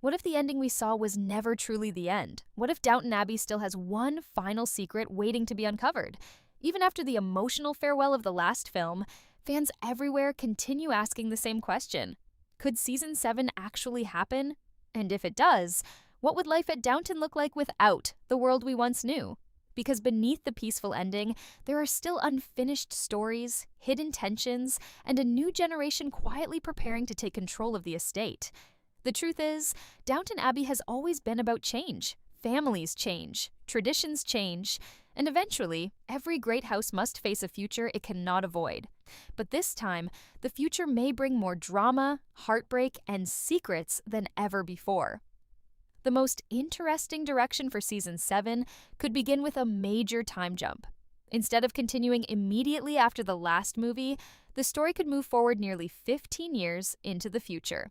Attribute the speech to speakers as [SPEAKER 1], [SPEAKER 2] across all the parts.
[SPEAKER 1] What if the ending we saw was never truly the end? What if Downton Abbey still has one final secret waiting to be uncovered? Even after the emotional farewell of the last film, fans everywhere continue asking the same question. Could season 7 actually happen? And if it does, what would life at Downton look like without the world we once knew? Because beneath the peaceful ending, there are still unfinished stories, hidden tensions, and a new generation quietly preparing to take control of the estate. The truth is, Downton Abbey has always been about change. Families change, traditions change, and eventually, every great house must face a future it cannot avoid. But this time, the future may bring more drama, heartbreak, and secrets than ever before. The most interesting direction for season 7 could begin with a major time jump. Instead of continuing immediately after the last movie, the story could move forward nearly 15 years into the future.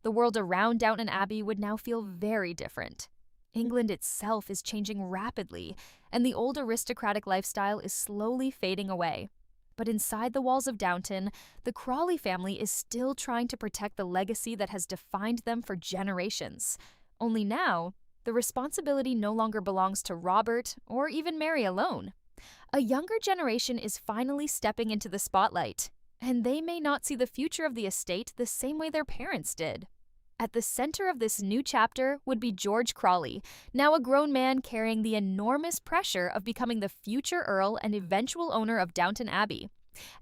[SPEAKER 1] The world around Downton Abbey would now feel very different. England itself is changing rapidly, and the old aristocratic lifestyle is slowly fading away. But inside the walls of Downton, the Crawley family is still trying to protect the legacy that has defined them for generations. Only now, the responsibility no longer belongs to Robert or even Mary alone. A younger generation is finally stepping into the spotlight, and they may not see the future of the estate the same way their parents did. At the center of this new chapter would be George Crawley, now a grown man carrying the enormous pressure of becoming the future Earl and eventual owner of Downton Abbey.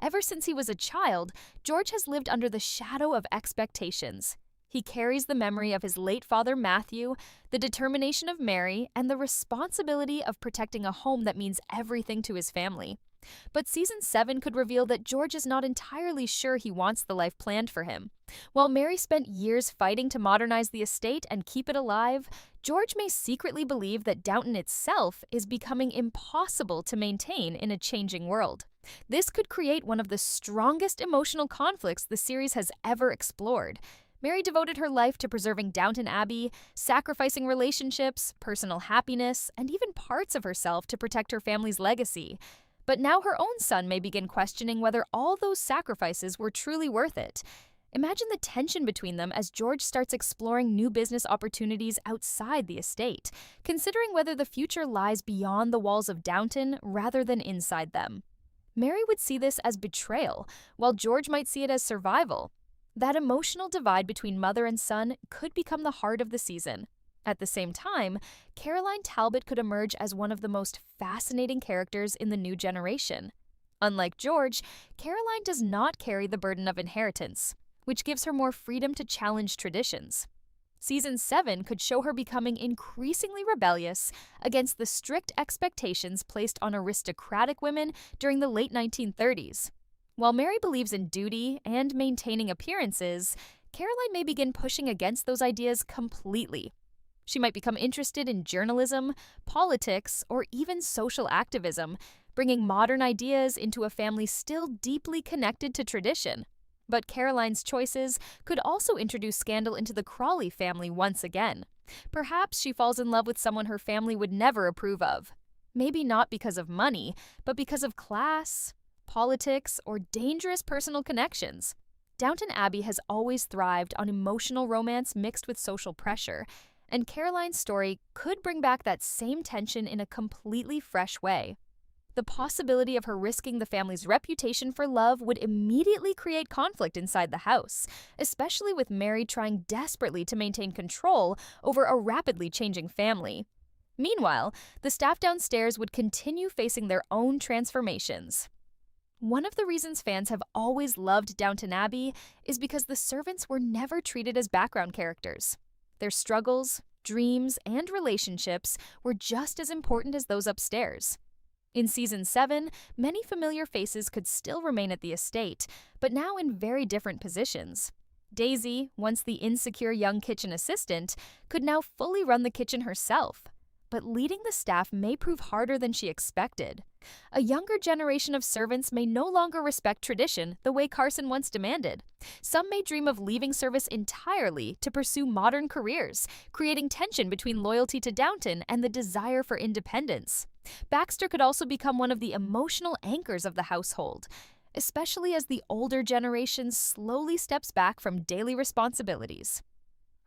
[SPEAKER 1] Ever since he was a child, George has lived under the shadow of expectations. He carries the memory of his late father Matthew, the determination of Mary, and the responsibility of protecting a home that means everything to his family. But season 7 could reveal that George is not entirely sure he wants the life planned for him. While Mary spent years fighting to modernize the estate and keep it alive, George may secretly believe that Downton itself is becoming impossible to maintain in a changing world. This could create one of the strongest emotional conflicts the series has ever explored. Mary devoted her life to preserving Downton Abbey, sacrificing relationships, personal happiness, and even parts of herself to protect her family's legacy. But now her own son may begin questioning whether all those sacrifices were truly worth it. Imagine the tension between them as George starts exploring new business opportunities outside the estate, considering whether the future lies beyond the walls of Downton rather than inside them. Mary would see this as betrayal, while George might see it as survival. That emotional divide between mother and son could become the heart of the season. At the same time, Caroline Talbot could emerge as one of the most fascinating characters in the new generation. Unlike George, Caroline does not carry the burden of inheritance, which gives her more freedom to challenge traditions. Season 7 could show her becoming increasingly rebellious against the strict expectations placed on aristocratic women during the late 1930s. While Mary believes in duty and maintaining appearances, Caroline may begin pushing against those ideas completely. She might become interested in journalism, politics, or even social activism, bringing modern ideas into a family still deeply connected to tradition. But Caroline's choices could also introduce scandal into the Crawley family once again. Perhaps she falls in love with someone her family would never approve of. Maybe not because of money, but because of class, politics, or dangerous personal connections. Downton Abbey has always thrived on emotional romance mixed with social pressure, and Caroline's story could bring back that same tension in a completely fresh way. The possibility of her risking the family's reputation for love would immediately create conflict inside the house, especially with Mary trying desperately to maintain control over a rapidly changing family. Meanwhile, the staff downstairs would continue facing their own transformations. One of the reasons fans have always loved Downton Abbey is because the servants were never treated as background characters. Their struggles, dreams, and relationships were just as important as those upstairs. In season 7, many familiar faces could still remain at the estate, but now in very different positions. Daisy, once the insecure young kitchen assistant, could now fully run the kitchen herself. But leading the staff may prove harder than she expected. A younger generation of servants may no longer respect tradition the way Carson once demanded. Some may dream of leaving service entirely to pursue modern careers, creating tension between loyalty to Downton and the desire for independence. Baxter could also become one of the emotional anchors of the household, especially as the older generation slowly steps back from daily responsibilities.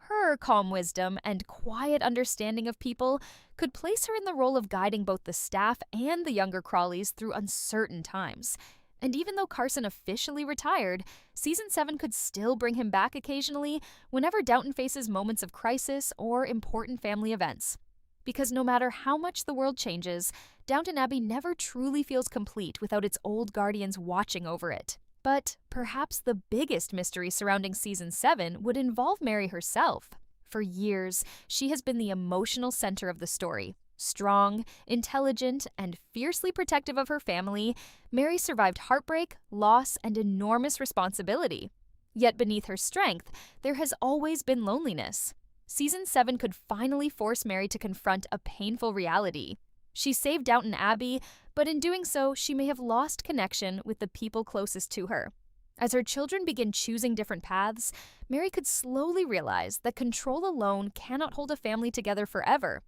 [SPEAKER 1] Her calm wisdom and quiet understanding of people could place her in the role of guiding both the staff and the younger Crawleys through uncertain times. And even though Carson officially retired, Season 7 could still bring him back occasionally whenever Downton faces moments of crisis or important family events. Because no matter how much the world changes, Downton Abbey never truly feels complete without its old guardians watching over it. But perhaps the biggest mystery surrounding Season 7 would involve Mary herself. For years, she has been the emotional center of the story. Strong, intelligent, and fiercely protective of her family, Mary survived heartbreak, loss, and enormous responsibility. Yet beneath her strength, there has always been loneliness. Season 7 could finally force Mary to confront a painful reality. She saved Downton Abbey, but in doing so, she may have lost connection with the people closest to her. As her children begin choosing different paths, Mary could slowly realize that control alone cannot hold a family together forever.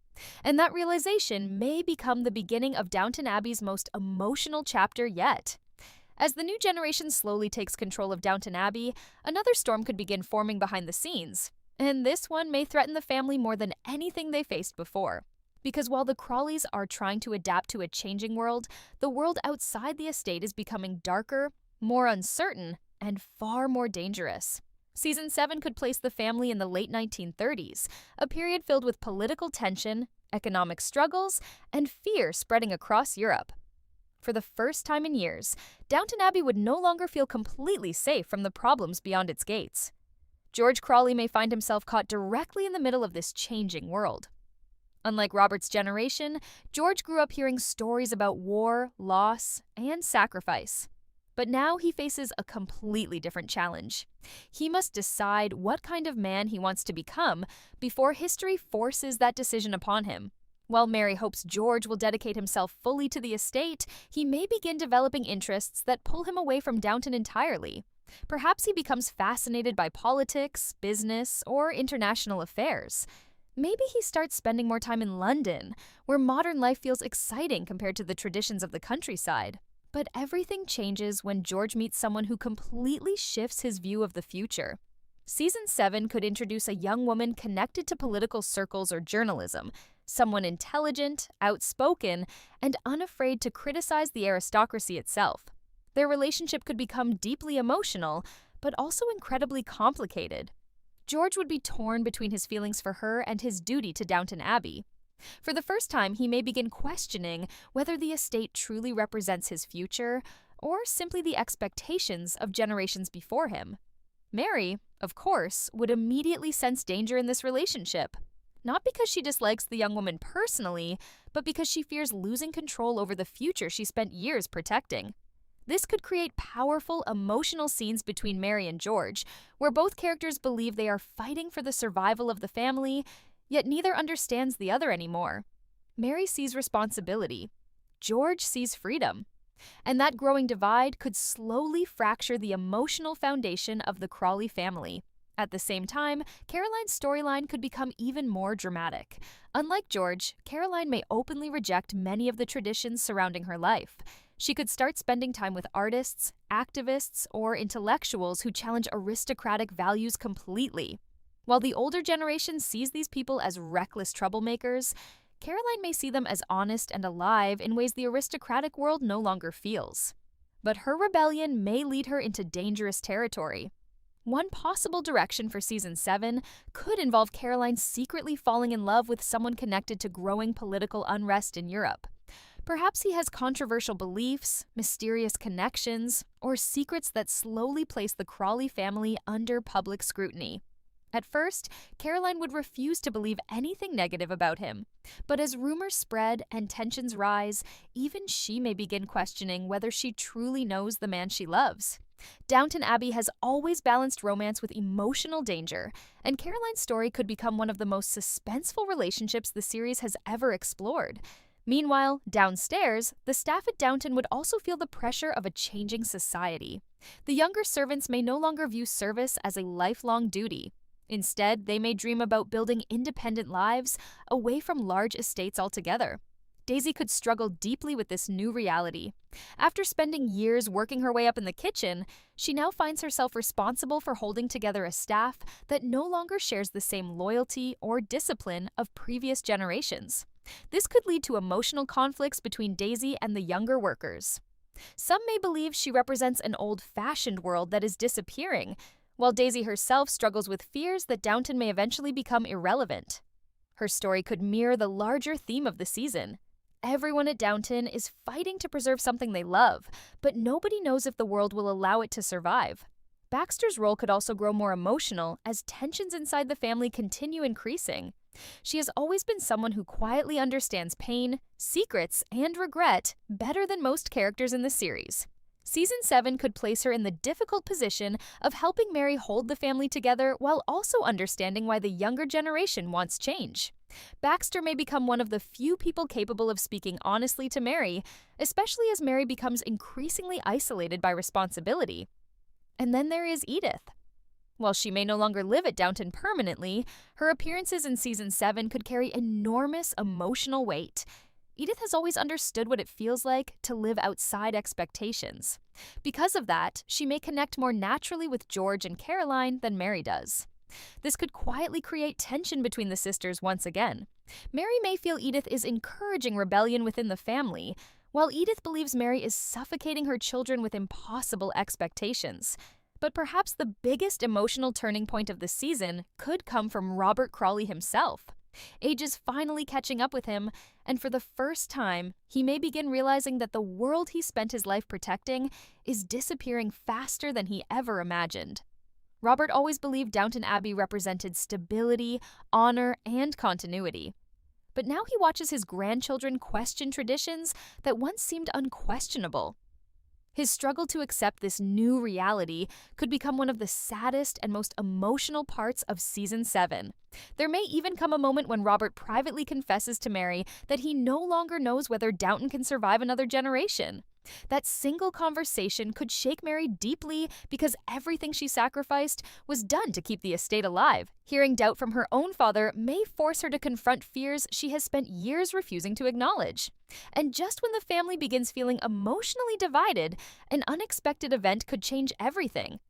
[SPEAKER 1] And that realization may become the beginning of Downton Abbey's most emotional chapter yet. As the new generation slowly takes control of Downton Abbey, another storm could begin forming behind the scenes. And this one may threaten the family more than anything they faced before. Because while the Crawleys are trying to adapt to a changing world, the world outside the estate is becoming darker, more uncertain, and far more dangerous. Season 7 could place the family in the late 1930s, a period filled with political tension, economic struggles, and fear spreading across Europe. For the first time in years, Downton Abbey would no longer feel completely safe from the problems beyond its gates. George Crawley may find himself caught directly in the middle of this changing world. Unlike Robert's generation, George grew up hearing stories about war, loss, and sacrifice. But now he faces a completely different challenge. He must decide what kind of man he wants to become before history forces that decision upon him. While Mary hopes George will dedicate himself fully to the estate, he may begin developing interests that pull him away from Downton entirely. Perhaps he becomes fascinated by politics, business, or international affairs. Maybe he starts spending more time in London, where modern life feels exciting compared to the traditions of the countryside. But everything changes when George meets someone who completely shifts his view of the future. Season 7 could introduce a young woman connected to political circles or journalism, someone intelligent, outspoken, and unafraid to criticize the aristocracy itself. Their relationship could become deeply emotional, but also incredibly complicated. George would be torn between his feelings for her and his duty to Downton Abbey. For the first time, he may begin questioning whether the estate truly represents his future or simply the expectations of generations before him. Mary, of course, would immediately sense danger in this relationship. Not because she dislikes the young woman personally, but because she fears losing control over the future she spent years protecting. This could create powerful emotional scenes between Mary and George, where both characters believe they are fighting for the survival of the family, yet neither understands the other anymore. Mary sees responsibility. George sees freedom. And that growing divide could slowly fracture the emotional foundation of the Crawley family. At the same time, Caroline's storyline could become even more dramatic. Unlike George, Caroline may openly reject many of the traditions surrounding her life. She could start spending time with artists, activists, or intellectuals who challenge aristocratic values completely. While the older generation sees these people as reckless troublemakers, Caroline may see them as honest and alive in ways the aristocratic world no longer feels. But her rebellion may lead her into dangerous territory. One possible direction for Season 7 could involve Caroline secretly falling in love with someone connected to growing political unrest in Europe. Perhaps he has controversial beliefs, mysterious connections, or secrets that slowly place the Crawley family under public scrutiny. At first, Caroline would refuse to believe anything negative about him. But as rumors spread and tensions rise, even she may begin questioning whether she truly knows the man she loves. Downton Abbey has always balanced romance with emotional danger, and Caroline's story could become one of the most suspenseful relationships the series has ever explored. Meanwhile, downstairs, the staff at Downton would also feel the pressure of a changing society. The younger servants may no longer view service as a lifelong duty. Instead, they may dream about building independent lives away from large estates altogether. Daisy could struggle deeply with this new reality. After spending years working her way up in the kitchen, she now finds herself responsible for holding together a staff that no longer shares the same loyalty or discipline of previous generations. This could lead to emotional conflicts between Daisy and the younger workers. Some may believe she represents an old-fashioned world that is disappearing, while Daisy herself struggles with fears that Downton may eventually become irrelevant. Her story could mirror the larger theme of the season. Everyone at Downton is fighting to preserve something they love, but nobody knows if the world will allow it to survive. Baxter's role could also grow more emotional as tensions inside the family continue increasing. She has always been someone who quietly understands pain, secrets, and regret better than most characters in the series. Season 7 could place her in the difficult position of helping Mary hold the family together while also understanding why the younger generation wants change. Baxter may become one of the few people capable of speaking honestly to Mary, especially as Mary becomes increasingly isolated by responsibility. And then there is Edith. While she may no longer live at Downton permanently, her appearances in Season 7 could carry enormous emotional weight. Edith has always understood what it feels like to live outside expectations. Because of that, she may connect more naturally with George and Caroline than Mary does. This could quietly create tension between the sisters once again. Mary may feel Edith is encouraging rebellion within the family, while Edith believes Mary is suffocating her children with impossible expectations. But perhaps the biggest emotional turning point of the season could come from Robert Crawley himself. Age is finally catching up with him, and for the first time, he may begin realizing that the world he spent his life protecting is disappearing faster than he ever imagined. Robert always believed Downton Abbey represented stability, honor, and continuity. But now he watches his grandchildren question traditions that once seemed unquestionable. His struggle to accept this new reality could become one of the saddest and most emotional parts of Season 7. There may even come a moment when Robert privately confesses to Mary that he no longer knows whether Downton can survive another generation. That single conversation could shake Mary deeply because everything she sacrificed was done to keep the estate alive. Hearing doubt from her own father may force her to confront fears she has spent years refusing to acknowledge. And just when the family begins feeling emotionally divided, an unexpected event could change everything.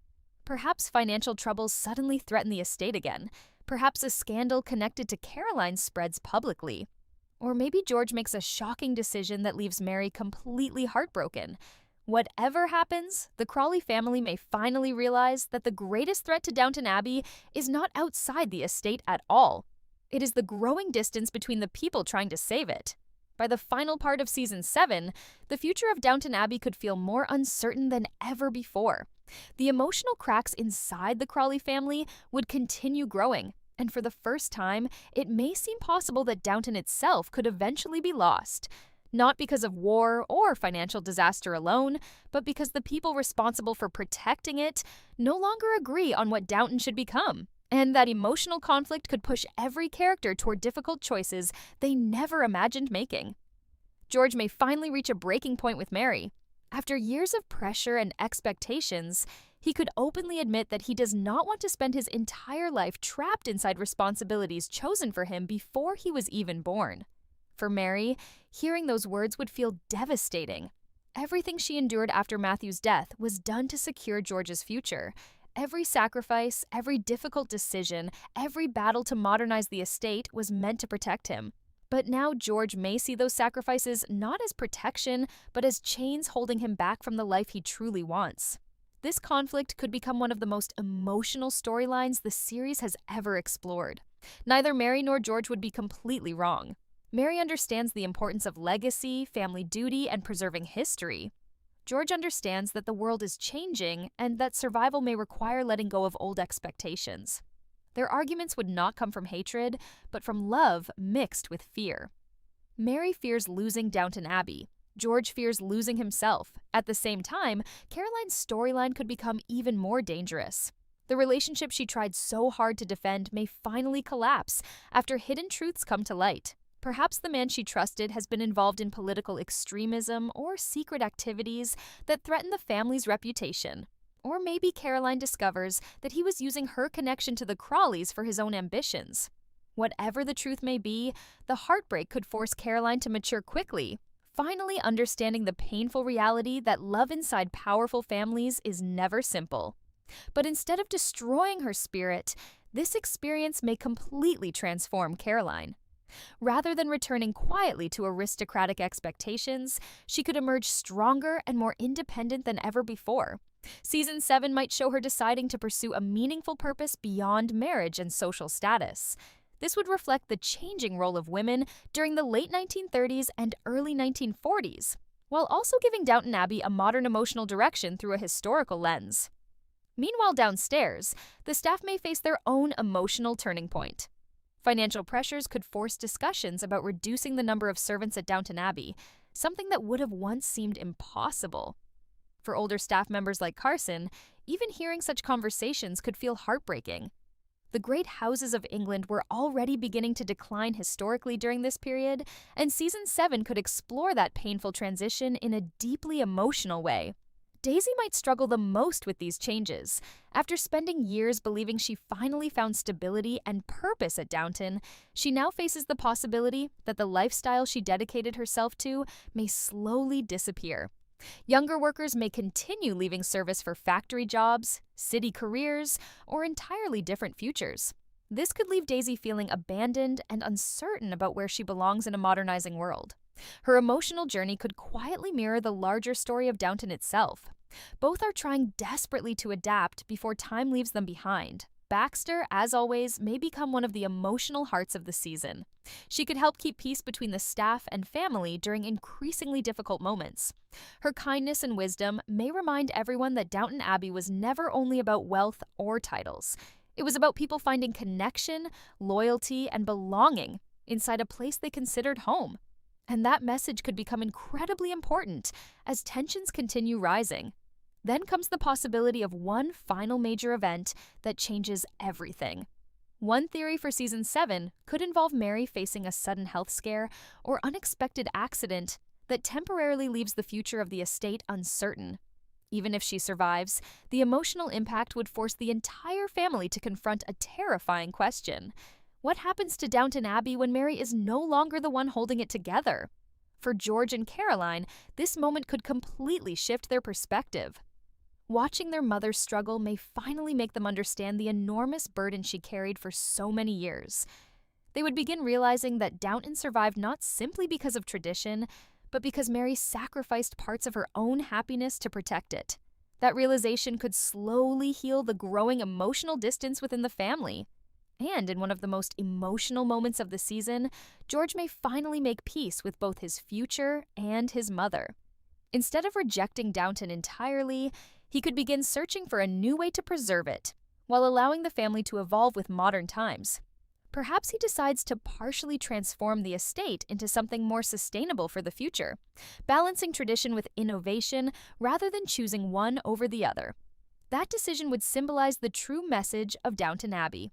[SPEAKER 1] Perhaps financial troubles suddenly threaten the estate again. Perhaps a scandal connected to Caroline spreads publicly. Or maybe George makes a shocking decision that leaves Mary completely heartbroken. Whatever happens, the Crawley family may finally realize that the greatest threat to Downton Abbey is not outside the estate at all. It is the growing distance between the people trying to save it. By the final part of Season 7, the future of Downton Abbey could feel more uncertain than ever before. The emotional cracks inside the Crawley family would continue growing, and for the first time, it may seem possible that Downton itself could eventually be lost. Not because of war or financial disaster alone, but because the people responsible for protecting it no longer agree on what Downton should become. And that emotional conflict could push every character toward difficult choices they never imagined making. George may finally reach a breaking point with Mary. After years of pressure and expectations, he could openly admit that he does not want to spend his entire life trapped inside responsibilities chosen for him before he was even born. For Mary, hearing those words would feel devastating. Everything she endured after Matthew's death was done to secure George's future. Every sacrifice, every difficult decision, every battle to modernize the estate was meant to protect him. But now George may see those sacrifices not as protection, but as chains holding him back from the life he truly wants. This conflict could become one of the most emotional storylines the series has ever explored. Neither Mary nor George would be completely wrong. Mary understands the importance of legacy, family duty, and preserving history. George understands that the world is changing and that survival may require letting go of old expectations. Their arguments would not come from hatred, but from love mixed with fear. Mary fears losing Downton Abbey. George fears losing himself. At the same time, Caroline's storyline could become even more dangerous. The relationship she tried so hard to defend may finally collapse after hidden truths come to light. Perhaps the man she trusted has been involved in political extremism or secret activities that threaten the family's reputation. Or maybe Caroline discovers that he was using her connection to the Crawleys for his own ambitions. Whatever the truth may be, the heartbreak could force Caroline to mature quickly, finally understanding the painful reality that love inside powerful families is never simple. But instead of destroying her spirit, this experience may completely transform Caroline. Rather than returning quietly to aristocratic expectations, she could emerge stronger and more independent than ever before. Season 7 might show her deciding to pursue a meaningful purpose beyond marriage and social status. This would reflect the changing role of women during the late 1930s and early 1940s, while also giving Downton Abbey a modern emotional direction through a historical lens. Meanwhile, downstairs, the staff may face their own emotional turning point. Financial pressures could force discussions about reducing the number of servants at Downton Abbey, something that would have once seemed impossible. For older staff members like Carson, even hearing such conversations could feel heartbreaking. The great houses of England were already beginning to decline historically during this period, and Season 7 could explore that painful transition in a deeply emotional way. Daisy might struggle the most with these changes. After spending years believing she finally found stability and purpose at Downton, she now faces the possibility that the lifestyle she dedicated herself to may slowly disappear. Younger workers may continue leaving service for factory jobs, city careers, or entirely different futures. This could leave Daisy feeling abandoned and uncertain about where she belongs in a modernizing world. Her emotional journey could quietly mirror the larger story of Downton itself. Both are trying desperately to adapt before time leaves them behind. Baxter, as always, may become one of the emotional hearts of the season. She could help keep peace between the staff and family during increasingly difficult moments. Her kindness and wisdom may remind everyone that Downton Abbey was never only about wealth or titles. It was about people finding connection, loyalty, and belonging inside a place they considered home. And that message could become incredibly important as tensions continue rising. Then comes the possibility of one final major event that changes everything. One theory for Season 7 could involve Mary facing a sudden health scare or unexpected accident that temporarily leaves the future of the estate uncertain. Even if she survives, the emotional impact would force the entire family to confront a terrifying question. What happens to Downton Abbey when Mary is no longer the one holding it together? For George and Caroline, this moment could completely shift their perspective. Watching their mother's struggle may finally make them understand the enormous burden she carried for so many years. They would begin realizing that Downton survived not simply because of tradition, but because Mary sacrificed parts of her own happiness to protect it. That realization could slowly heal the growing emotional distance within the family. And in one of the most emotional moments of the season, George may finally make peace with both his future and his mother. Instead of rejecting Downton entirely, he could begin searching for a new way to preserve it, while allowing the family to evolve with modern times. Perhaps he decides to partially transform the estate into something more sustainable for the future, balancing tradition with innovation rather than choosing one over the other. That decision would symbolize the true message of Downton Abbey.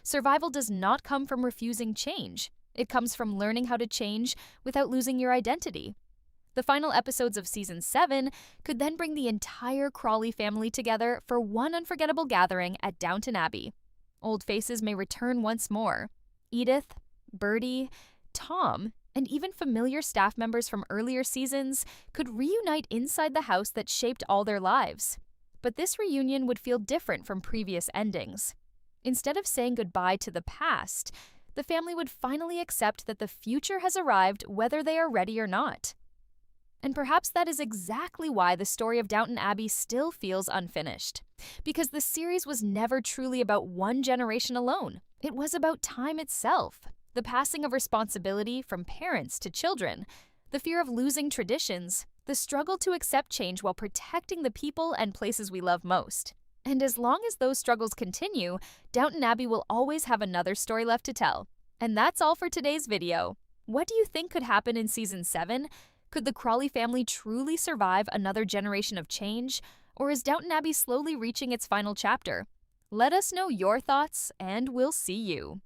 [SPEAKER 1] Survival does not come from refusing change. It comes from learning how to change without losing your identity. The final episodes of Season 7 could then bring the entire Crawley family together for one unforgettable gathering at Downton Abbey. Old faces may return once more. Edith, Bertie, Tom, and even familiar staff members from earlier seasons could reunite inside the house that shaped all their lives. But this reunion would feel different from previous endings. Instead of saying goodbye to the past, the family would finally accept that the future has arrived whether they are ready or not. And perhaps that is exactly why the story of Downton Abbey still feels unfinished. Because the series was never truly about one generation alone. It was about time itself, the passing of responsibility from parents to children, the fear of losing traditions, the struggle to accept change while protecting the people and places we love most. And as long as those struggles continue, Downton Abbey will always have another story left to tell. And that's all for today's video. What do you think could happen in Season 7? Could the Crawley family truly survive another generation of change? Or is Downton Abbey slowly reaching its final chapter? Let us know your thoughts, and we'll see you.